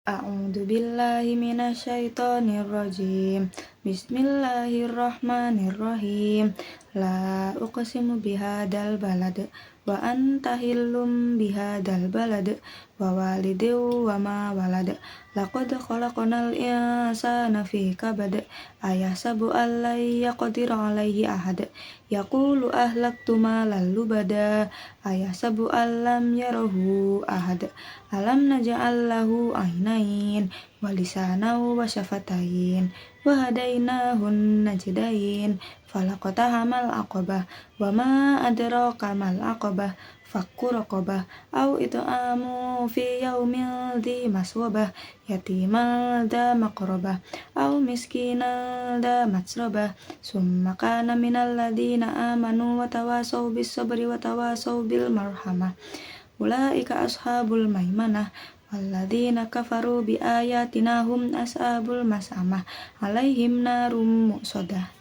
A'udzu billahi minasyaitonir rajim. Bismillahirrahmanirrahim. La uqsimu bihadzal balad wa anta hillum bihadzal balad wa walidin wa ma walad. Laqad khalaqnal insana fi kabad. Ayahsabu an lan yaqdir 'alaihi ahad. Yaqulu ahlaktu malan lubada. Ayahsabu an lam yarahu ahad. Alam naj'al lahu ainain wa lisanan wa syafatain wa hadainahun najdain falaqtahamal aqabah wa ma adraka mal aqabah fakku raqabah au it'amu fi yaumin dzi maswabah yatiman dza maqrabah au miskinan dza matsrabah summa kana minal ladzina amanu wa tawasaw bis sabri wa tawasaw bil marhamah. Ulaika ashabul maimanah walladzina kafaru bi ayatina hum ashabul mas'amah alaihim narum muqsadah.